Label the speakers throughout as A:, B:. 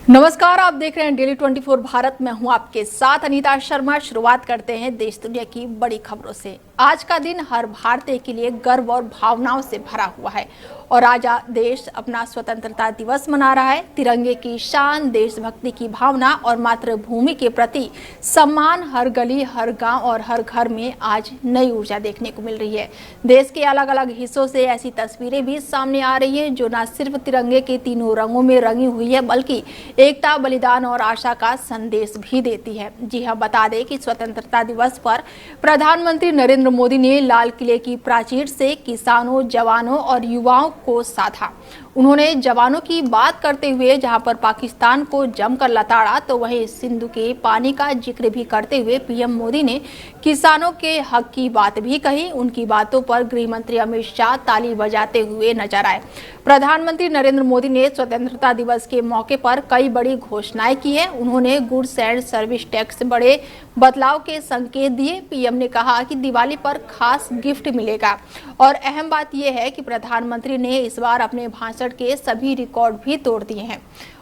A: नमस्कार, आप देख रहे हैं डेली 24 भारत में हूं आपके साथ अनीता शर्मा। शुरुआत करते हैं देश दुनिया की बड़ी खबरों से। आज का दिन हर भारतीय के लिए गर्व और भावनाओं से भरा हुआ है और आज देश अपना स्वतंत्रता दिवस मना रहा है। तिरंगे की शान, देशभक्ति की भावना और मातृभूमि के प्रति सम्मान हर गली, हर गांव और हर घर में आज नई ऊर्जा देखने को मिल रही है। देश के अलग अलग हिस्सों से ऐसी तस्वीरें भी सामने आ रही है जो न सिर्फ तिरंगे के तीनों रंगों में रंगी हुई है बल्कि एकता, बलिदान और आशा का संदेश भी देती है। जी हां, बता दें कि स्वतंत्रता दिवस पर प्रधानमंत्री नरेंद्र मोदी ने लाल किले की प्राचीर से किसानों, जवानों और युवाओं को साधा। उन्होंने जवानों की बात करते हुए जहां पर पाकिस्तान को जमकर लताड़ा, तो वहीं सिंधु के पानी का जिक्र भी करते हुए पीएम मोदी ने किसानों के हक की बात भी कही। उनकी बातों पर गृह मंत्री अमित शाह ताली बजाते हुए नजर आए। प्रधानमंत्री नरेंद्र मोदी ने स्वतंत्रता दिवस के मौके पर कई बड़ी घोषणाएं की है। उन्होंने गुड्स एंड सर्विस टैक्स बड़े बदलाव के संकेत दिए। पीएम ने कहा कि दिवाली पर खास गिफ्ट मिलेगा और अहम बात यह है कि प्रधानमंत्री ने इस बार अपने भाषण के सभी रिकॉर्ड भी तोड़ दिए हैं।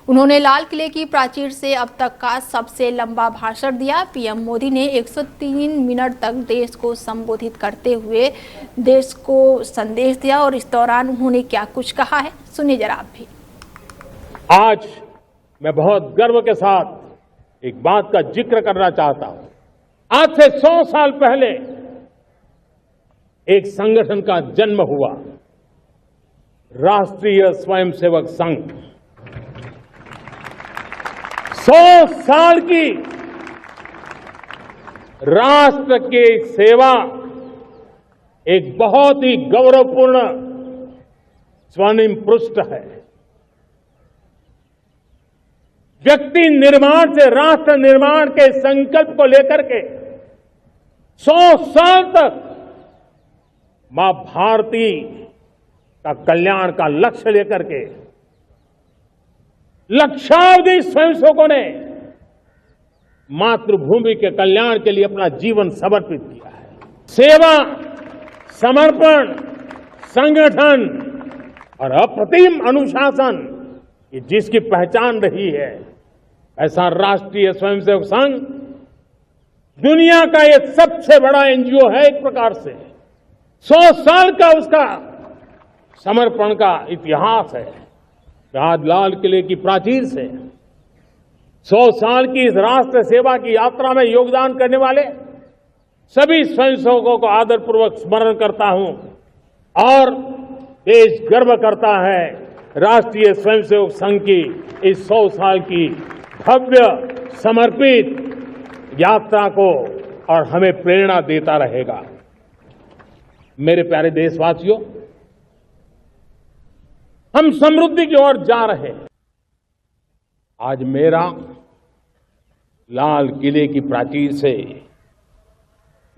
A: उन्होंने लाल किले की प्राचीर से अब तक का सबसे लंबा भाषण दिया। पीएम मोदी ने 103 मिनट तक देश को संबोधित करते हुए देश को संदेश दिया और इस दौरान उन्होंने क्या कुछ कहा है, सुनिए जरा आप भी।
B: आज मैं बहुत गर्व के साथ एक बात का जिक्र करना चाहता हूं। आज से 100 साल पहले एक संगठन का जन्म हुआ, राष्ट्रीय स्वयंसेवक संघ। 100 साल की राष्ट्र की सेवा एक बहुत ही गौरवपूर्ण स्वर्णिम पृष्ठ है। व्यक्ति निर्माण से राष्ट्र निर्माण के संकल्प को लेकर के 100 साल तक मां भारती का कल्याण का लक्ष्य लेकर के लक्षावधि स्वयंसेवकों ने मातृभूमि के कल्याण के लिए अपना जीवन समर्पित किया है। सेवा, समर्पण, संगठन और अप्रतिम अनुशासन ये जिसकी पहचान रही है, ऐसा राष्ट्रीय स्वयंसेवक संघ दुनिया का ये सबसे बड़ा एनजीओ है। एक प्रकार से 100 साल का उसका समर्पण का इतिहास है। आज लाल किले की प्राचीर से 100 साल की इस राष्ट्र सेवा की यात्रा में योगदान करने वाले सभी स्वयंसेवकों को आदरपूर्वक स्मरण करता हूं और देश गर्व करता है राष्ट्रीय स्वयंसेवक संघ की इस 100 साल की भव्य समर्पित यात्रा को, और हमें प्रेरणा देता रहेगा। मेरे प्यारे देशवासियों, हम समृद्धि की ओर जा रहे हैं। आज मेरा लाल किले की प्राचीर से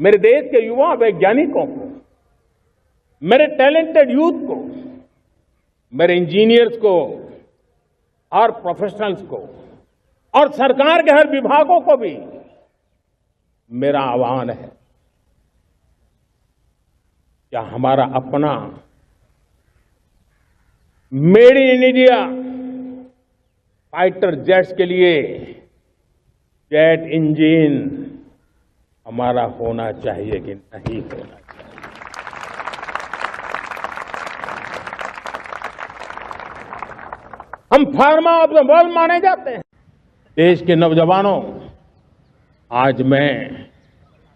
B: मेरे देश के युवा वैज्ञानिकों को, मेरे टैलेंटेड यूथ को, मेरे इंजीनियर्स को और प्रोफेशनल्स को और सरकार के हर विभागों को भी मेरा आह्वान है, क्या हमारा अपना made in India fighter jets के लिए जेट इंजन हमारा होना चाहिए कि नहीं होना चाहिए? हम फार्मा ऑफ द वर्ल्ड माने जाते हैं। देश के नौजवानों, आज मैं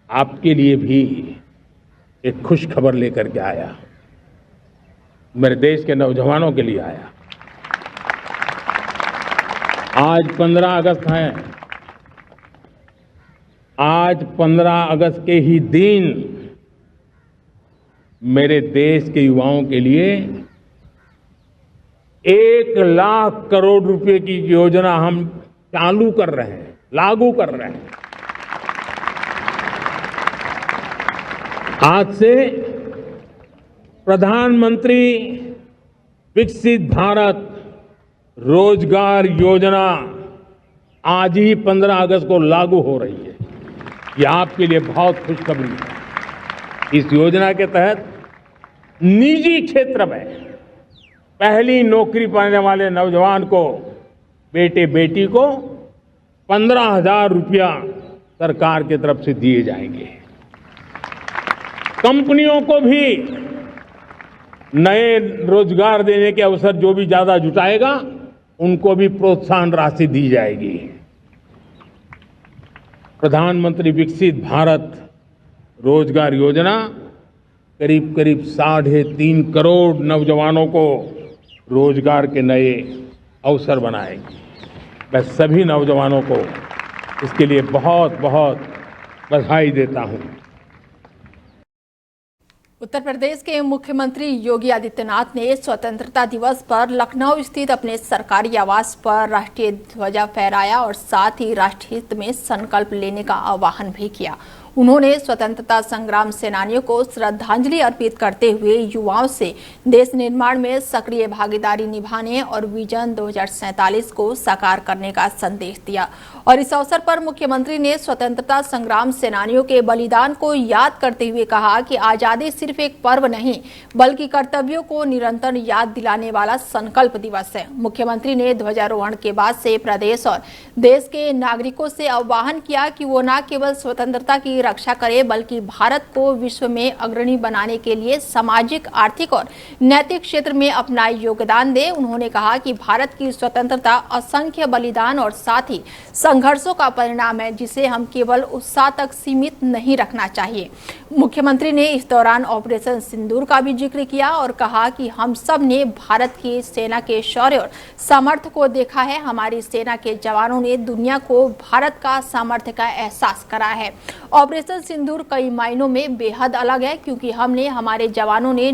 B: आपके लिए भी एक खुश खबर लेकर के आया। मेरे देश के नौजवानों के लिए आया। आज 15 अगस्त है। आज 15 अगस्त के ही दिन मेरे देश के युवाओं के लिए 1 लाख करोड़ रुपए की योजना हम चालू कर रहे हैं, लागू कर रहे हैं। आज से प्रधानमंत्री विकसित भारत रोजगार योजना आज ही 15 अगस्त को लागू हो रही है। ये आपके लिए बहुत खुशखबरी है। इस योजना के तहत निजी क्षेत्र में पहली नौकरी पाने वाले नौजवान को बेटे बेटी को 15,000 रुपया सरकार की तरफ से दिए जाएंगे। कंपनियों को भी नए रोजगार देने के अवसर जो भी ज्यादा जुटाएगा उनको भी प्रोत्साहन राशि दी जाएगी। प्रधानमंत्री विकसित भारत रोजगार योजना करीब करीब 3.5 करोड़ नौजवानों को रोजगार के नए अवसर बनाएगी। मैं सभी नौजवानों को इसके लिए बहुत बहुत बधाई देता हूं।
A: उत्तर प्रदेश के मुख्यमंत्री योगी आदित्यनाथ ने स्वतंत्रता दिवस पर लखनऊ स्थित अपने सरकारी आवास पर राष्ट्रीय ध्वजा फहराया और साथ ही राष्ट्र हित में संकल्प लेने का आह्वान भी किया। उन्होंने स्वतंत्रता संग्राम सेनानियों को श्रद्धांजलि अर्पित करते हुए युवाओं से देश निर्माण में सक्रिय भागीदारी निभाने और विजन 2047 को साकार करने का संदेश दिया। और इस अवसर पर मुख्यमंत्री ने स्वतंत्रता संग्राम सेनानियों के बलिदान को याद करते हुए कहा कि आजादी सिर्फ एक पर्व नहीं बल्कि कर्तव्यों को निरंतर याद दिलाने वाला संकल्प दिवस है। मुख्यमंत्री ने ध्वजारोहण के बाद से प्रदेश और देश के नागरिकों से आह्वान किया कि वो न केवल स्वतंत्रता की रक्षा करे बल्कि भारत को विश्व में अग्रणी बनाने के लिए सामाजिक, आर्थिक और नैतिक क्षेत्र में अपना योगदान दे। उन्होंने कहा कि भारत की स्वतंत्रता असंख्य बलिदान और साथ ही संघर्षों का परिणाम है जिसे हम केवल उत्साह तक सीमित नहीं रखना चाहिए। मुख्यमंत्री ने इस दौरान ऑपरेशन सिंदूर का भी जिक्र किया और कहा कि हम सब ने भारत की सेना के शौर्य और सामर्थ्य को देखा है। हमारी सेना के जवानों ने दुनिया को भारत का सामर्थ्य का एहसास कराया है। ऑपरेशन सिंदूर कई मायनों में बेहद अलग है क्योंकि हमारे जवानों ने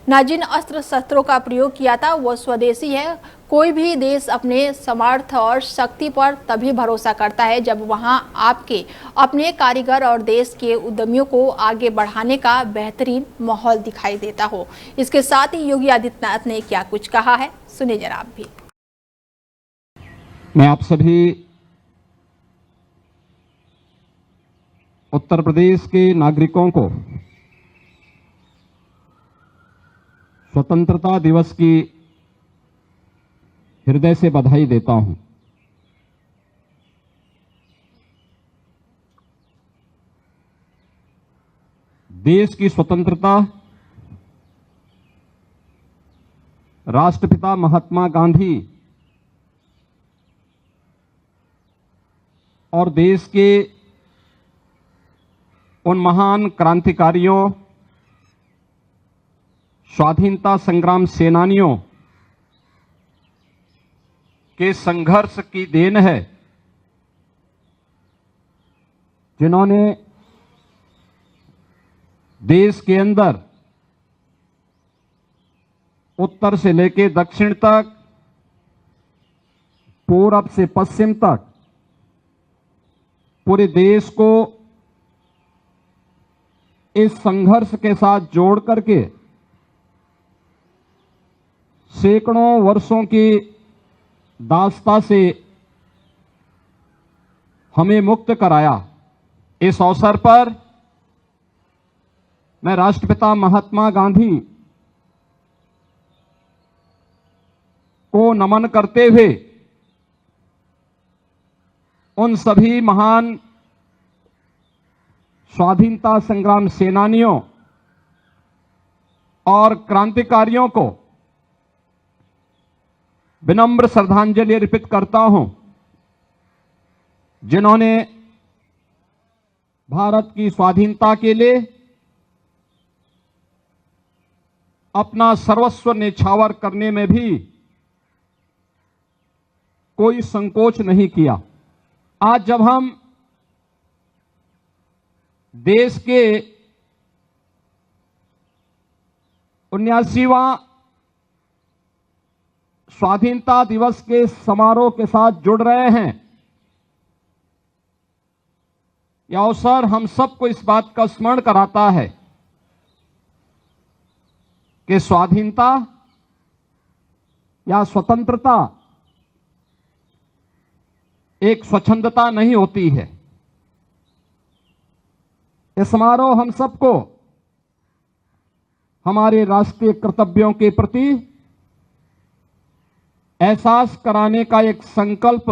A: न जिन अस्त्र शस्त्रों का प्रयोग किया था वो स्वदेशी है। कोई भी देश अपने सामर्थ्य और शक्ति पर तभी भरोसा करता है जब वहां आपके अपने कारीगर और देश के उद्यमियों को आगे बढ़ाने का बेहतरीन माहौल दिखाई देता हो। इसके साथ ही योगी आदित्यनाथ ने क्या कुछ कहा है, सुनिए जरा आप भी।
C: मैं आप सभी उत्तर प्रदेश के नागरिकों को स्वतंत्रता दिवस की हृदय से बधाई देता हूं। देश की स्वतंत्रता राष्ट्रपिता महात्मा गांधी और देश के उन महान क्रांतिकारियों, स्वाधीनता संग्राम सेनानियों के संघर्ष की देन है, जिन्होंने देश के अंदर उत्तर से लेकर दक्षिण तक, पूरब से पश्चिम तक पूरे देश को इस संघर्ष के साथ जोड़ करके सैकड़ों वर्षों की दास्ता से हमें मुक्त कराया। इस अवसर पर मैं राष्ट्रपिता महात्मा गांधी को नमन करते हुए उन सभी महान स्वाधीनता संग्राम सेनानियों और क्रांतिकारियों को विनम्र श्रद्धांजलि अर्पित करता हूं, जिन्होंने भारत की स्वाधीनता के लिए अपना सर्वस्व न्यौछावर करने में भी कोई संकोच नहीं किया। आज जब हम देश के 79वां स्वाधीनता दिवस के समारोह के साथ जुड़ रहे हैं, यह अवसर हम सबको इस बात का स्मरण कराता है कि स्वाधीनता या स्वतंत्रता एक स्वच्छंदता नहीं होती है। यह समारोह हम सबको हमारे राष्ट्रीय कर्तव्यों के प्रति एहसास कराने का एक संकल्प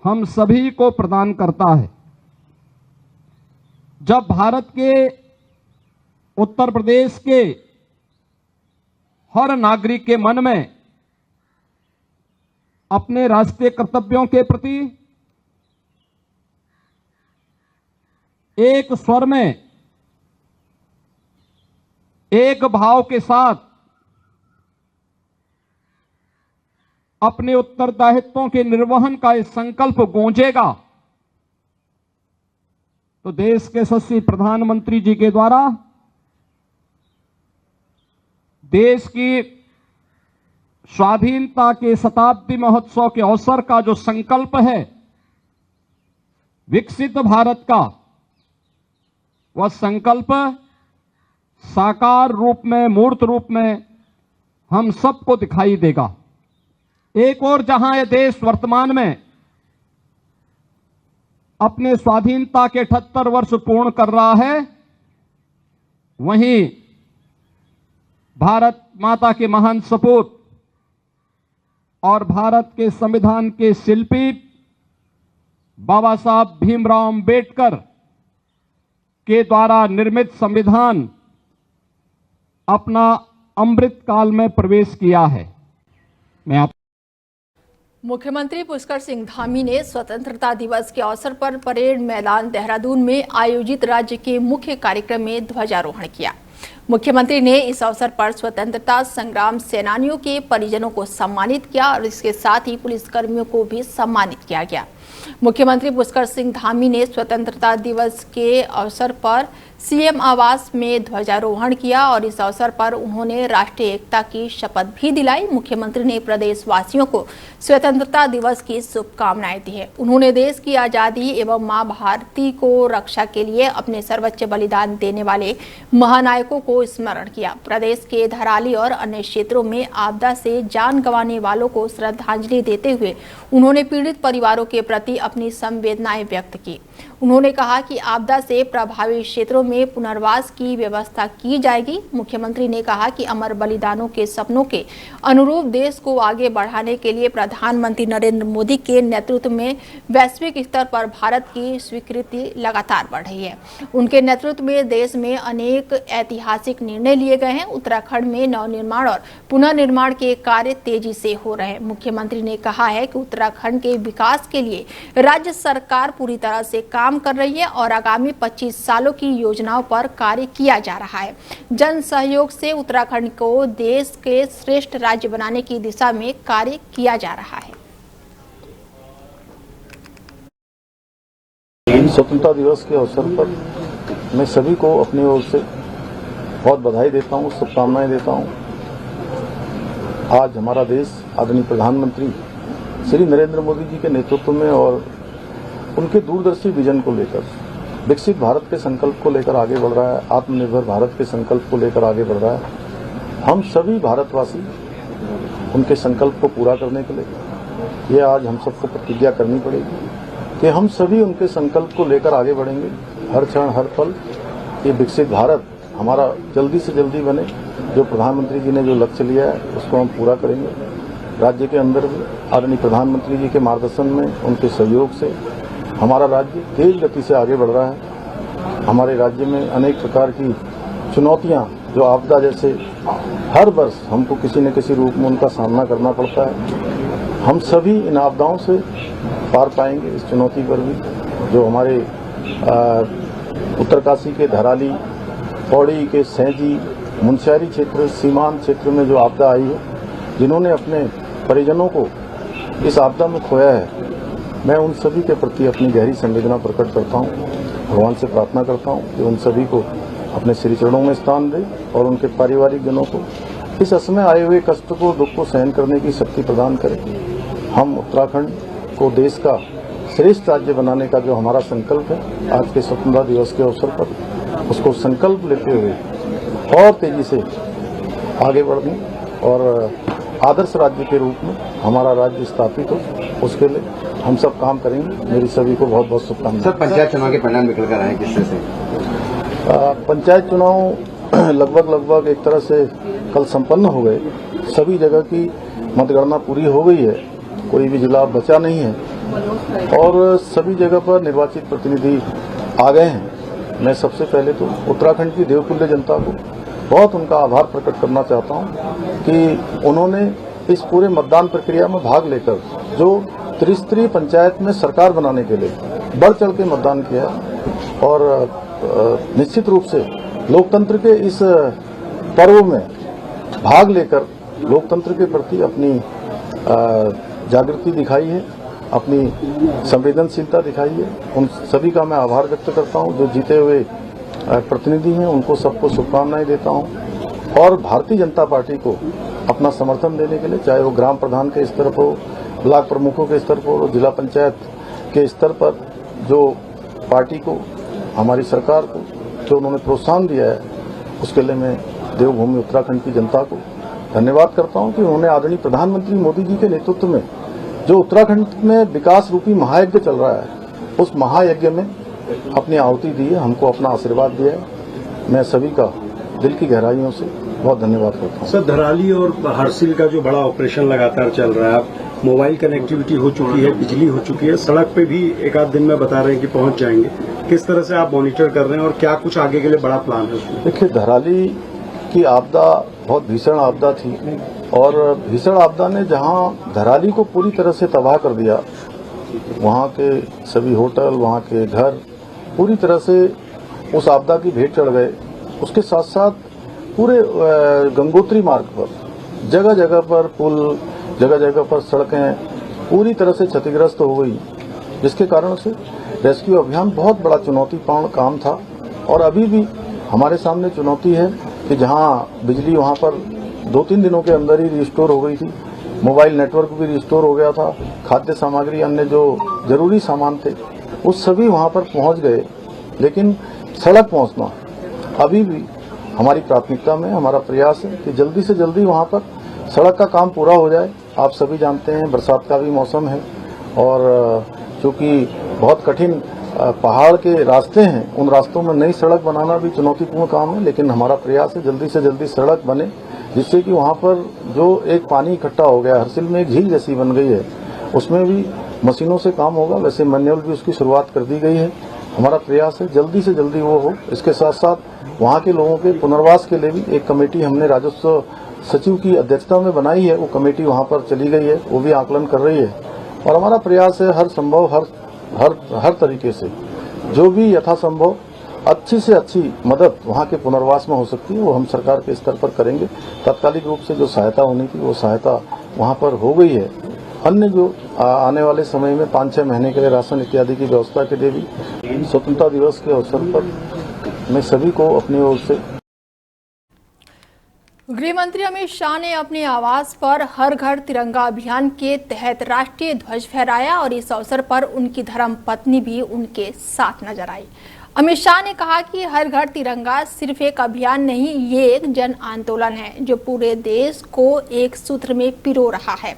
C: हम सभी को प्रदान करता है। जब भारत के उत्तर प्रदेश के हर नागरिक के मन में अपने राष्ट्रीय कर्तव्यों के प्रति एक स्वर में, एक भाव के साथ अपने उत्तरदायित्वों के निर्वहन का इस संकल्प गूंजेगा, तो देश के यशस्वी प्रधानमंत्री जी के द्वारा देश की स्वाधीनता के शताब्दी महोत्सव के अवसर का जो संकल्प है विकसित भारत का, वह संकल्प साकार रूप में, मूर्त रूप में हम सबको दिखाई देगा। एक और जहां यह देश वर्तमान में अपने स्वाधीनता के 78 वर्ष पूर्ण कर रहा है, वहीं भारत माता के महान सपूत और भारत के संविधान के शिल्पी बाबा साहब भीमराव अंबेडकर के द्वारा निर्मित संविधान अपना अमृत काल में प्रवेश किया है।
A: मुख्यमंत्री पुष्कर सिंह धामी ने स्वतंत्रता दिवस के अवसर पर परेड मैदान देहरादून में आयोजित राज्य के मुख्य कार्यक्रम में ध्वजारोहण किया। मुख्यमंत्री ने इस अवसर पर स्वतंत्रता संग्राम सेनानियों के परिजनों को सम्मानित किया और इसके साथ ही पुलिसकर्मियों को भी सम्मानित किया गया। मुख्यमंत्री पुष्कर सिंह धामी ने स्वतंत्रता दिवस के अवसर पर सीएम आवास में ध्वजारोहण किया और इस अवसर पर उन्होंने राष्ट्रीय एकता की शपथ भी दिलाई। मुख्यमंत्री ने प्रदेशवासियों को स्वतंत्रता दिवस की शुभकामनाएं दी है। उन्होंने देश की आजादी एवं मां भारती को रक्षा के लिए अपने सर्वोच्च बलिदान देने वाले महानायकों को स्मरण किया। प्रदेश के धराली और अन्य क्षेत्रों में आपदा से जान गंवाने वालों को श्रद्धांजलि देते हुए उन्होंने पीड़ित परिवारों के प्रति अपनी संवेदनाएं व्यक्त की। उन्होंने कहा कि आपदा से प्रभावित क्षेत्रों में पुनर्वास की व्यवस्था की जाएगी। मुख्यमंत्री ने कहा कि अमर बलिदानों के सपनों के अनुरूप देश को आगे बढ़ाने के लिए प्रधानमंत्री नरेंद्र मोदी के नेतृत्व में वैश्विक स्तर पर भारत की स्वीकृति लगातार बढ़ रही है। उनके नेतृत्व में देश में अनेक ऐतिहासिक निर्णय लिए गए हैं। उत्तराखंड में नवनिर्माण और पुनर्निर्माण के कार्य तेजी से हो रहे हैं। मुख्यमंत्री ने कहा है कि उत्तराखंड के विकास के लिए राज्य सरकार पूरी तरह से काम कर रही है और आगामी 25 सालों की योजनाओं पर कार्य किया जा रहा है। जन सहयोग से उत्तराखंड को देश के श्रेष्ठ राज्य बनाने की दिशा में कार्य किया जा रहा है।
D: स्वतंत्रता दिवस के अवसर पर मैं सभी को अपनी ओर से बहुत बधाई देता हूं, शुभकामनाएं देता हूं। आज हमारा देश आदरणीय प्रधानमंत्री श्री नरेंद्र मोदी जी के नेतृत्व में और उनके दूरदर्शी विजन को लेकर विकसित भारत के संकल्प को लेकर आगे बढ़ रहा है, आत्मनिर्भर भारत के संकल्प को लेकर आगे बढ़ रहा है। हम सभी भारतवासी उनके संकल्प को पूरा करने के लिए ये आज हम सबको प्रतिज्ञा करनी पड़ेगी कि हम सभी उनके संकल्प को लेकर आगे बढ़ेंगे। हर क्षण हर पल ये विकसित भारत हमारा जल्दी से जल्दी बने। जो प्रधानमंत्री जी ने जो लक्ष्य लिया है उसको हम पूरा करेंगे। राज्य के अंदर भी आदरणीय प्रधानमंत्री जी के मार्गदर्शन में, उनके सहयोग से हमारा राज्य तेज गति से आगे बढ़ रहा है। हमारे राज्य में अनेक प्रकार की चुनौतियां, जो आपदा जैसे हर वर्ष हमको किसी न किसी रूप में उनका सामना करना पड़ता है। हम सभी इन आपदाओं से पार पाएंगे। इस चुनौती पर भी जो हमारे उत्तरकाशी के धराली, पौड़ी के सैंजी, मुनस्यारी क्षेत्र, सीमांत क्षेत्र में जो आपदा आई है, जिन्होंने अपने परिजनों को इस आपदा में खोया है, मैं उन सभी के प्रति अपनी गहरी संवेदना प्रकट करता हूं। भगवान से प्रार्थना करता हूं कि उन सभी को अपने श्री चरणों में स्थान दे और उनके पारिवारिक जनों को इस असमय आए हुए कष्ट को, दुख को सहन करने की शक्ति प्रदान करें। हम उत्तराखंड को देश का श्रेष्ठ राज्य बनाने का जो हमारा संकल्प है, आज के स्वतंत्रता दिवस के अवसर पर उसको संकल्प लेते हुए और तेजी से आगे बढ़ने और आदर्श राज्य के रूप में हमारा राज्य स्थापित हो, उसके लिए हम सब काम करेंगे। मेरी सभी को बहुत बहुत शुभकामनाएं।
E: सर, पंचायत चुनाव के परिणाम निकल कर आए किससे से?
D: पंचायत चुनाव लगभग एक तरह से कल संपन्न हो गए। सभी जगह की मतगणना पूरी हो गई है, कोई भी जिला बचा नहीं है और सभी जगह पर निर्वाचित प्रतिनिधि आ गए हैं। मैं सबसे पहले तो उत्तराखंड की देवतुल्य जनता को बहुत उनका आभार प्रकट करना चाहता हूं कि उन्होंने इस पूरे मतदान प्रक्रिया में भाग लेकर जो त्रिस्तरीय पंचायत में सरकार बनाने के लिए बढ़ चढ़ के मतदान किया और निश्चित रूप से लोकतंत्र के इस पर्व में भाग लेकर लोकतंत्र के प्रति अपनी जागृति दिखाई है, अपनी संवेदनशीलता दिखाई है। उन सभी का मैं आभार व्यक्त करता हूं। जो जीते हुए प्रतिनिधि हैं उनको सबको शुभकामनाएं देता हूं और भारतीय जनता पार्टी को अपना समर्थन देने के लिए, चाहे वो ग्राम प्रधान के स्तर पर हो, ब्लॉक प्रमुखों के स्तर पर हो, जिला पंचायत के स्तर पर जो पार्टी को, हमारी सरकार को जो उन्होंने प्रोत्साहन दिया है, उसके लिए मैं देवभूमि उत्तराखंड की जनता को धन्यवाद करता हूं कि उन्होंने आदरणीय प्रधानमंत्री मोदी जी के नेतृत्व में जो उत्तराखंड में विकास रूपी महायज्ञ चल रहा है, उस महायज्ञ में अपनी आहुति दी है, हमको अपना आशीर्वाद दिया है। मैं सभी का दिल की गहराइयों से बहुत धन्यवाद करता हूँ।
F: सर, धराली और हरसिल का जो बड़ा ऑपरेशन लगातार चल रहा है, मोबाइल कनेक्टिविटी हो चुकी है, बिजली हो चुकी है, सड़क पे भी एक आध दिन में बता रहे हैं कि पहुंच जाएंगे। किस तरह से आप मॉनिटर कर रहे हैं और क्या कुछ आगे के लिए बड़ा प्लान है उसमें?
D: देखिए, धराली की आपदा बहुत भीषण आपदा थी और भीषण आपदा ने जहां धराली को पूरी तरह से तबाह कर दिया, वहां के सभी होटल, वहां के घर पूरी तरह से उस आपदा की भेंट चढ़ गए। उसके साथ साथ पूरे गंगोत्री मार्ग पर जगह जगह पर पुल, जगह जगह पर सड़कें पूरी तरह से क्षतिग्रस्त हो गई, जिसके कारण से रेस्क्यू अभियान बहुत बड़ा चुनौतीपूर्ण काम था। और अभी भी हमारे सामने चुनौती है कि जहां बिजली वहां पर 2-3 दिनों के अंदर ही रिस्टोर हो गई थी, मोबाइल नेटवर्क भी रिस्टोर हो गया था, खाद्य सामग्री, अन्य जो जरूरी सामान थे वो सभी वहां पर पहुंच गए, लेकिन सड़क पहुंचना अभी भी हमारी प्राथमिकता में। हमारा प्रयास है कि जल्दी से जल्दी वहां पर सड़क का काम पूरा हो जाए। आप सभी जानते हैं बरसात का भी मौसम है और चूंकि बहुत कठिन पहाड़ के रास्ते हैं, उन रास्तों में नई सड़क बनाना भी चुनौतीपूर्ण काम है, लेकिन हमारा प्रयास है जल्दी से जल्दी सड़क बने, जिससे कि वहां पर जो एक पानी इकट्ठा हो गया, हरसिल में एक झील जैसी बन गई है, उसमें भी मशीनों से काम होगा। वैसे मैनुअल भी उसकी शुरुआत कर दी गई है। हमारा प्रयास है जल्दी से जल्दी वो हो। इसके साथ साथ वहां के लोगों के पुनर्वास के लिए भी एक कमेटी हमने राजस्व सचिव की अध्यक्षता में बनाई है। वो कमेटी वहां पर चली गई है, वो भी आकलन कर रही है और हमारा प्रयास है हर संभव हर तरीके से जो भी यथासंभव अच्छी से अच्छी मदद वहां के पुनर्वास में हो सकती है वो हम सरकार के स्तर पर करेंगे। तात्कालिक रूप से जो सहायता होनी थी वो सहायता वहां पर हो गई है। अन्य जो आने वाले समय में 5-6 महीने के लिए राशन इत्यादि की व्यवस्था के लिए भी स्वतंत्रता दिवस के अवसर पर मैं सभी को अपनी ओर से।
A: गृह मंत्री अमित शाह ने अपने आवास पर हर घर तिरंगा अभियान के तहत राष्ट्रीय ध्वज फहराया और इस अवसर पर उनकी धर्मपत्नी भी उनके साथ नजर आई। अमित शाह ने कहा कि हर घर तिरंगा सिर्फ एक अभियान नहीं, ये एक जन आंदोलन है जो पूरे देश को एक सूत्र में पिरो रहा है।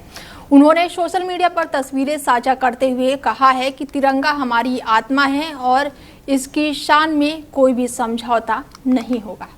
A: उन्होंने सोशल मीडिया पर तस्वीरें साझा करते हुए कहा है कि तिरंगा हमारी आत्मा है और इसकी शान में कोई भी समझौता नहीं होगा।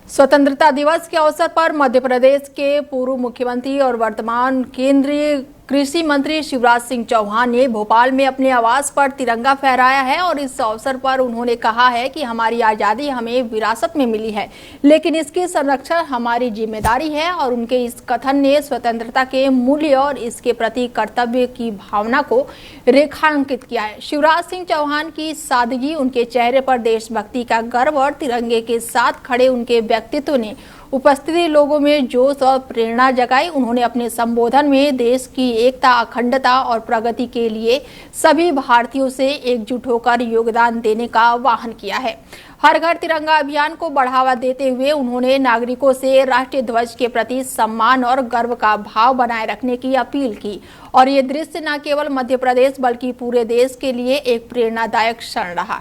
A: स्वतंत्रता दिवस के अवसर पर मध्य प्रदेश के पूर्व मुख्यमंत्री और वर्तमान केंद्रीय कृषि मंत्री शिवराज सिंह चौहान ने भोपाल में अपने आवास पर तिरंगा फहराया है और इस अवसर पर उन्होंने कहा है कि हमारी आज़ादी हमें विरासत में मिली है, लेकिन इसकी संरक्षण हमारी जिम्मेदारी है। और उनके इस कथन ने स्वतंत्रता के मूल्य और इसके प्रति कर्तव्य की भावना को रेखांकित किया है। शिवराज सिंह चौहान की सादगी, उनके चेहरे पर देशभक्ति का गर्व और तिरंगे के साथ खड़े उनके व्यक्तित्व ने उपस्थित लोगों में जोश और प्रेरणा जगाई। उन्होंने अपने संबोधन में देश की एकता, अखंडता और प्रगति के लिए सभी भारतीयों से एकजुट होकर योगदान देने का आह्वान किया है। हर घर तिरंगा अभियान को बढ़ावा देते हुए उन्होंने नागरिकों से राष्ट्रीय ध्वज के प्रति सम्मान और गर्व का भाव बनाए रखने की अपील की और ये दृश्य न केवल मध्य प्रदेश बल्कि पूरे देश के लिए एक प्रेरणादायक क्षण रहा।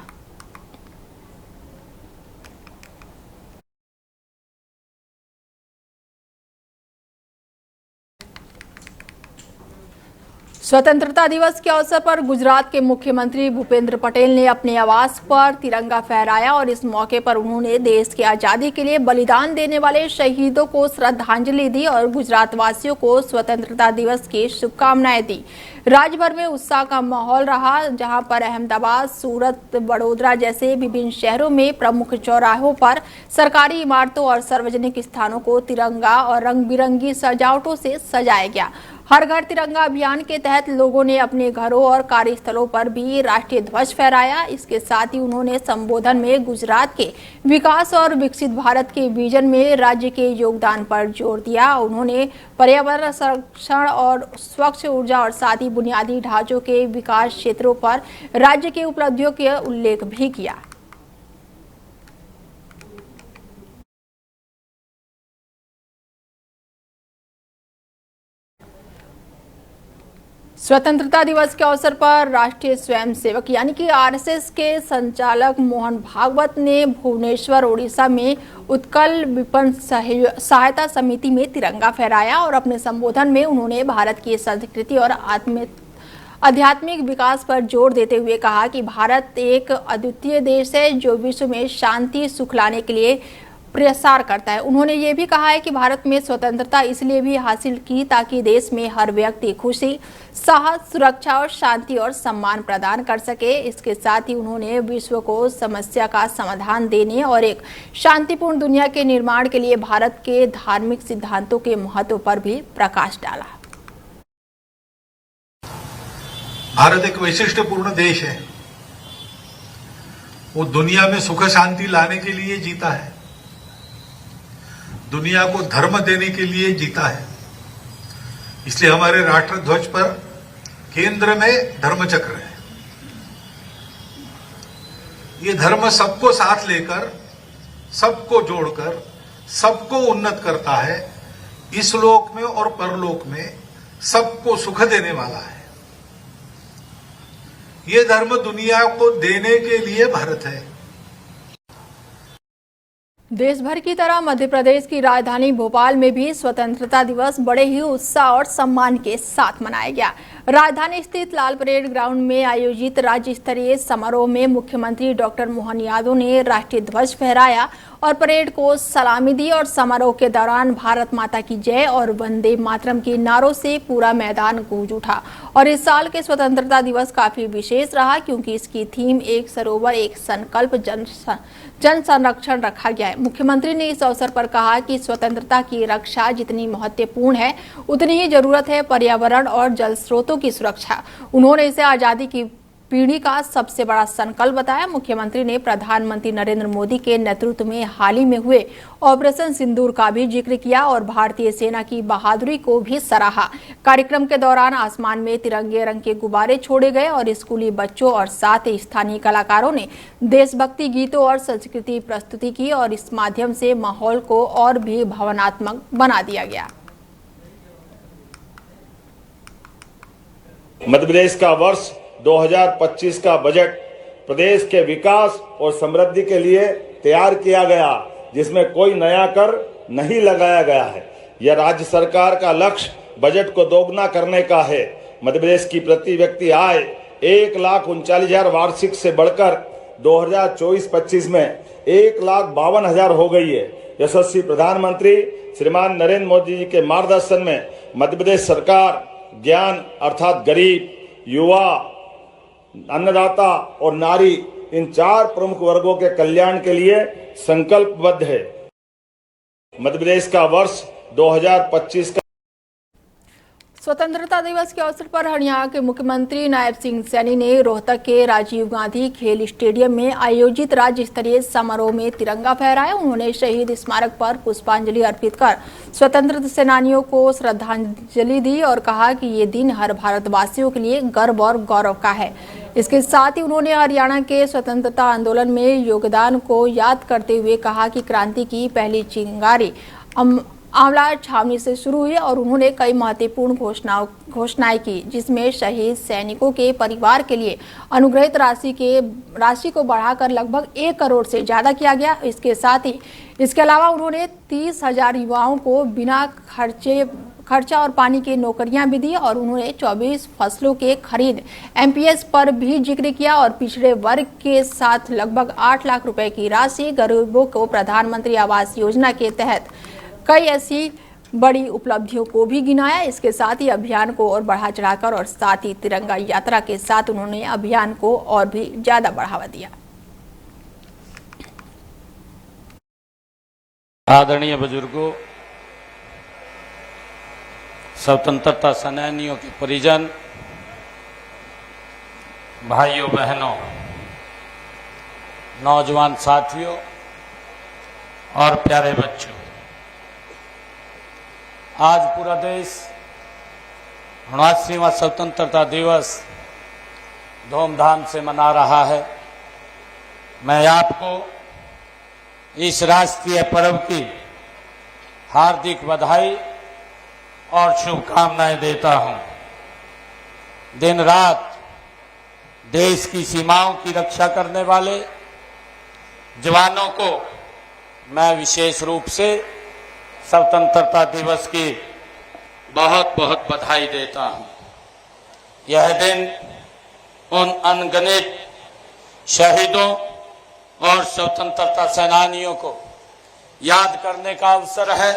A: स्वतंत्रता दिवस के अवसर पर गुजरात के मुख्यमंत्री भूपेंद्र पटेल ने अपने आवास पर तिरंगा फहराया और इस मौके पर उन्होंने देश की आजादी के लिए बलिदान देने वाले शहीदों को श्रद्धांजलि दी और गुजरात वासियों को स्वतंत्रता दिवस की शुभकामनाएं दी। राज्य भर में उत्साह का माहौल रहा, जहां पर अहमदाबाद, सूरत, बड़ौदा जैसे विभिन्न शहरों में प्रमुख चौराहों पर सरकारी इमारतों और सार्वजनिक स्थानों को तिरंगा और रंग बिरंगी सजावटों से सजाया गया। हर घर तिरंगा अभियान के तहत लोगों ने अपने घरों और कार्यस्थलों पर भी राष्ट्रीय ध्वज फहराया। इसके साथ ही उन्होंने संबोधन में गुजरात के विकास और विकसित भारत के विजन में राज्य के योगदान पर जोर दिया। उन्होंने पर्यावरण संरक्षण और स्वच्छ ऊर्जा और साथ ही बुनियादी ढांचों के विकास क्षेत्रों पर राज्य की उपलब्धियों का उल्लेख भी किया। स्वतंत्रता दिवस के अवसर पर राष्ट्रीय स्वयंसेवक यानी कि आरएसएस के संचालक मोहन भागवत ने भुवनेश्वर, ओडिशा में उत्कल विपन्न सहायता समिति में तिरंगा फहराया और अपने संबोधन में उन्होंने भारत की संस्कृति और आध्यात्मिक विकास पर जोर देते हुए कहा कि भारत एक अद्वितीय देश है जो विश्व में शांति सुख लाने के लिए प्रसार करता है। उन्होंने ये भी कहा है कि भारत में स्वतंत्रता इसलिए भी हासिल की ताकि देश में हर व्यक्ति खुशी, साहस, सुरक्षा और शांति और सम्मान प्रदान कर सके। इसके साथ ही उन्होंने विश्व को समस्या का समाधान देने और एक शांतिपूर्ण दुनिया के निर्माण के लिए भारत के धार्मिक सिद्धांतों के महत्व पर भी प्रकाश डाला।
G: भारत एक वैशिष्ट्यपूर्ण देश है। वो दुनिया में सुख शांति लाने के लिए जीता है, दुनिया को धर्म देने के लिए जीता है। इसलिए हमारे राष्ट्र ध्वज पर केंद्र में धर्म चक्र है। ये धर्म सबको साथ लेकर, सबको जोड़कर, सबको उन्नत करता है। इस लोक में और परलोक में सबको सुख देने वाला है। ये धर्म दुनिया को देने के लिए भारत है।
A: देश भर की तरह मध्य प्रदेश की राजधानी भोपाल में भी स्वतंत्रता दिवस बड़े ही उत्साह और सम्मान के साथ मनाया गया। राजधानी स्थित लाल परेड ग्राउंड में आयोजित राज्य स्तरीय समारोह में मुख्यमंत्री डॉक्टर मोहन यादव ने राष्ट्रीय ध्वज फहराया और परेड को सलामी दी और समारोह के दौरान भारत माता की जय और वंदे मातरम के नारों से पूरा मैदान गूंज उठा। और इस साल के स्वतंत्रता दिवस काफी विशेष रहा क्योंकि इसकी थीम एक सरोवर एक संकल्प जन संरक्षण रखा गया है। मुख्यमंत्री ने इस अवसर पर कहा कि स्वतंत्रता की रक्षा जितनी महत्वपूर्ण है उतनी ही जरूरत है पर्यावरण और जल स्रोतों की सुरक्षा। उन्होंने इसे आजादी की पीढ़ी का सबसे बड़ा संकल्प बताया। मुख्यमंत्री ने प्रधानमंत्री नरेंद्र मोदी के नेतृत्व में हाल ही में हुए ऑपरेशन सिंदूर का भी जिक्र किया और भारतीय सेना की बहादुरी को भी सराहा। कार्यक्रम के दौरान आसमान में तिरंगे रंग के गुब्बारे छोड़े गए और स्कूली बच्चों और साथ ही स्थानीय कलाकारों ने देशभक्ति गीतों और संस्कृति प्रस्तुति की और इस माध्यम से माहौल को और भी भावनात्मक बना दिया गया।
H: मध्य प्रदेश का वर्ष 2025 का बजट प्रदेश के विकास और समृद्धि के लिए तैयार किया गया, जिसमें कोई नया कर नहीं लगाया गया है। यह राज्य सरकार का लक्ष्य बजट को दोगुना करने का है। मध्य प्रदेश की प्रति व्यक्ति आय 1,39,000 वार्षिक से बढ़कर 2024-25 में 1,52,000 हो गई है। यशस्वी प्रधानमंत्री श्रीमान नरेंद्र मोदी जी के मार्गदर्शन में मध्य प्रदेश सरकार ज्ञान अर्थात गरीब, युवा, अन्नदाता और नारी इन 4 प्रमुख वर्गों के कल्याण के लिए संकल्पबद्ध है। मध्य प्रदेश का वर्ष 2025 का
A: स्वतंत्रता दिवस के अवसर पर हरियाणा के मुख्यमंत्री नायब सिंह सैनी ने रोहतक के राजीव गांधी खेल स्टेडियम में आयोजित राज्य स्तरीय समारोह में तिरंगा फहराया। उन्होंने शहीद स्मारक पर पुष्पांजलि अर्पित कर स्वतंत्रता सेनानियों को श्रद्धांजलि दी और कहा कि ये दिन हर भारतवासियों के लिए गर्व और गौरव का है। इसके साथ ही उन्होंने हरियाणा के स्वतंत्रता आंदोलन में योगदान को याद करते हुए कहा कि क्रांति की पहली चिंगारी आंवला छावनी से शुरू हुई और उन्होंने कई महत्वपूर्ण घोषणाएं की, जिसमें शहीद सैनिकों के परिवार के लिए अनुग्रहित राशि को बढ़ाकर लगभग 1 करोड़ से ज्यादा किया गया। इसके साथ ही इसके अलावा उन्होंने 30,000 युवाओं को बिना खर्चा और पानी की नौकरियां भी दी और उन्होंने 24 फसलों के खरीद एमपीएस पर भी जिक्र किया और पिछड़े वर्ग के साथ लगभग 8 लाख रुपए की राशि गरीबों को प्रधानमंत्री आवास योजना के तहत कई ऐसी बड़ी उपलब्धियों को भी गिनाया। इसके साथ ही अभियान को और बढ़ा चढ़ाकर और साथ ही तिरंगा यात्रा के साथ उन्होंने अभियान को और भी ज्यादा बढ़ावा दिया।
I: आदरणीय बुजुर्गों, स्वतंत्रता सेनानियों के परिजन, भाइयों बहनों, नौजवान साथियों और प्यारे बच्चों, आज पूरा देश 79वां स्वतंत्रता दिवस धूमधाम से मना रहा है। मैं आपको इस राष्ट्रीय पर्व की हार्दिक बधाई और शुभकामनाएं देता हूं। दिन रात देश की सीमाओं की रक्षा करने वाले जवानों को मैं विशेष रूप से स्वतंत्रता दिवस की बहुत बहुत बधाई देता हूं। यह दिन उन अनगिनत शहीदों और स्वतंत्रता सेनानियों को याद करने का अवसर है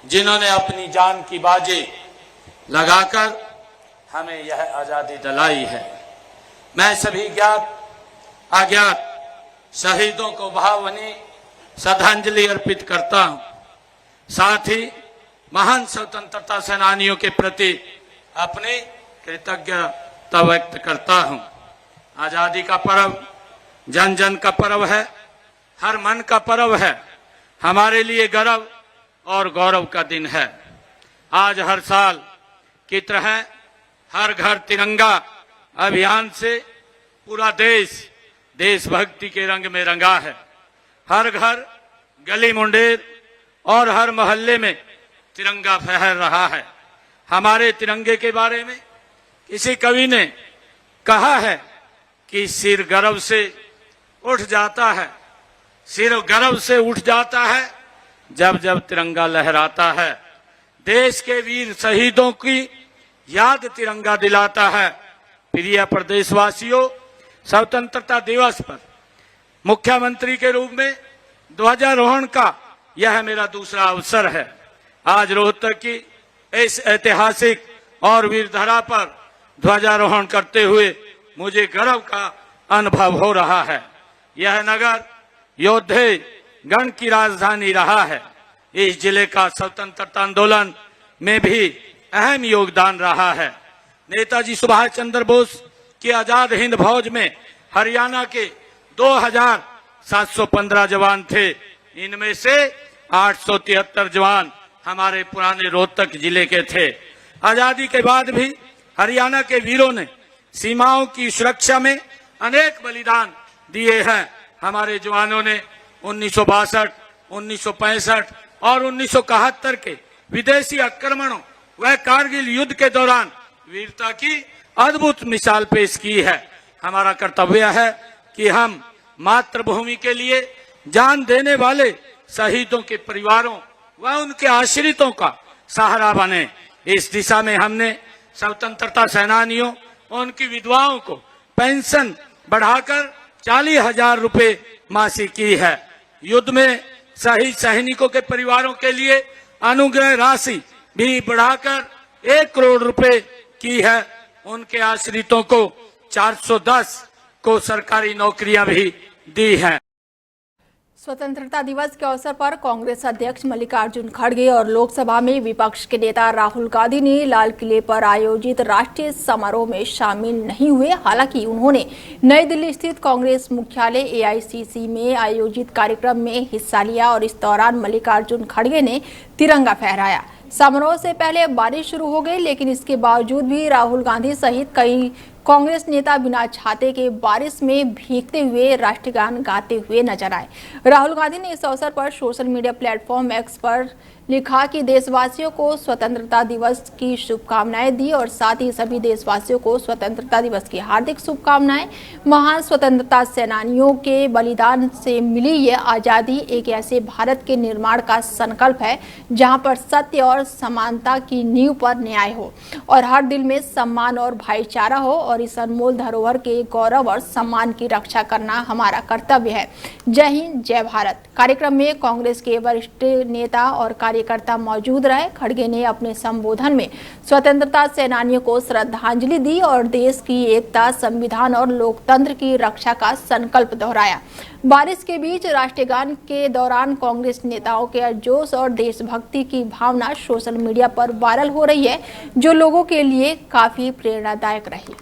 I: जिन्होंने अपनी जान की बाजी लगाकर हमें यह आजादी दिलाई है। मैं सभी ज्ञात अज्ञात शहीदों को भावभीनी श्रद्धांजलि अर्पित करता हूं। साथ ही महान स्वतंत्रता सेनानियों के प्रति अपनी कृतज्ञता व्यक्त करता हूं। आजादी का पर्व जन जन का पर्व है, हर मन का पर्व है। हमारे लिए गर्व और गौरव का दिन है। आज हर साल की तरह हर घर तिरंगा अभियान से पूरा देश देशभक्ति के रंग में रंगा है। हर घर, गली मुंडेर और हर मोहल्ले में तिरंगा फहर रहा है। हमारे तिरंगे के बारे में किसी कवि ने कहा है कि सिर गर्व से उठ जाता है, सिर गर्व से उठ जाता है जब जब तिरंगा लहराता है। देश के वीर शहीदों की याद तिरंगा दिलाता है। प्रिय प्रदेशवासियों, स्वतंत्रता दिवस पर मुख्यमंत्री के रूप में ध्वजारोहण का यह मेरा दूसरा अवसर है। आज रोहतक की इस ऐतिहासिक और वीरधरा पर ध्वजारोहण करते हुए मुझे गर्व का अनुभव हो रहा है। यह नगर योद्धे गण की राजधानी रहा है। इस जिले का स्वतंत्रता आंदोलन में भी अहम योगदान रहा है। नेताजी सुभाष चंद्र बोस की आजाद हिंद फौज में हरियाणा के 2715 जवान थे। इनमें से 873 जवान हमारे पुराने रोहतक जिले के थे। आजादी के बाद भी हरियाणा के वीरों ने सीमाओं की सुरक्षा में अनेक बलिदान दिए हैं। हमारे जवानों ने 1962, 1965 और 1971 के विदेशी आक्रमणों व कारगिल युद्ध के दौरान वीरता की अद्भुत मिसाल पेश की है। हमारा कर्तव्य है कि हम मातृभूमि के लिए जान देने वाले शहीदों के परिवारों व उनके आश्रितों का सहारा बने। इस दिशा में हमने स्वतंत्रता सेनानियों और उनकी विधवाओं को पेंशन बढ़ाकर 40,000 रुपए मासिक की है। युद्ध में शहीद सैनिकों के परिवारों के लिए अनुग्रह राशि भी बढ़ाकर 1 करोड़ रुपए की है। उनके आश्रितों को 410 को सरकारी नौकरियां भी दी हैं।
A: स्वतंत्रता दिवस के अवसर पर कांग्रेस अध्यक्ष मल्लिकार्जुन खड़गे और लोकसभा में विपक्ष के नेता राहुल गांधी ने लाल किले पर आयोजित राष्ट्रीय समारोह में शामिल नहीं हुए। हालांकि उन्होंने नई दिल्ली स्थित कांग्रेस मुख्यालय एआईसीसी में आयोजित कार्यक्रम में हिस्सा लिया और इस दौरान मल्लिकार्जुन खड़गे ने तिरंगा फहराया। समारोह से पहले बारिश शुरू हो गई, लेकिन इसके बावजूद भी राहुल गांधी सहित कई कांग्रेस नेता बिना छाते के बारिश में भीगते हुए राष्ट्रगान गाते हुए नजर आए। राहुल गांधी ने इस अवसर पर सोशल मीडिया प्लेटफॉर्म एक्स पर लिखा कि देशवासियों को स्वतंत्रता दिवस की शुभकामनाएं दी और साथ ही सभी देशवासियों को स्वतंत्रता दिवस की हार्दिक शुभकामनाएं। महान स्वतंत्रता सेनानियों के बलिदान से मिली ये आज़ादी एक ऐसे भारत के निर्माण का संकल्प है जहां पर सत्य और समानता की नींव पर न्याय हो और हर दिल में सम्मान और भाईचारा हो और इस अनमोल धरोहर के गौरव और सम्मान की रक्षा करना हमारा कर्तव्य है। जय हिंद, जय भारत। कार्यक्रम में कांग्रेस के वरिष्ठ नेता और कार्यकर्ता मौजूद रहे। खड़गे ने अपने संबोधन में स्वतंत्रता सेनानियों को श्रद्धांजलि दी और देश की एकता, संविधान और लोकतंत्र की रक्षा का संकल्प दोहराया। बारिश के बीच राष्ट्रीय गान के दौरान कांग्रेस नेताओं के जोश और देशभक्ति की भावना सोशल मीडिया पर वायरल हो रही है, जो लोगों के लिए काफी प्रेरणादायक रही।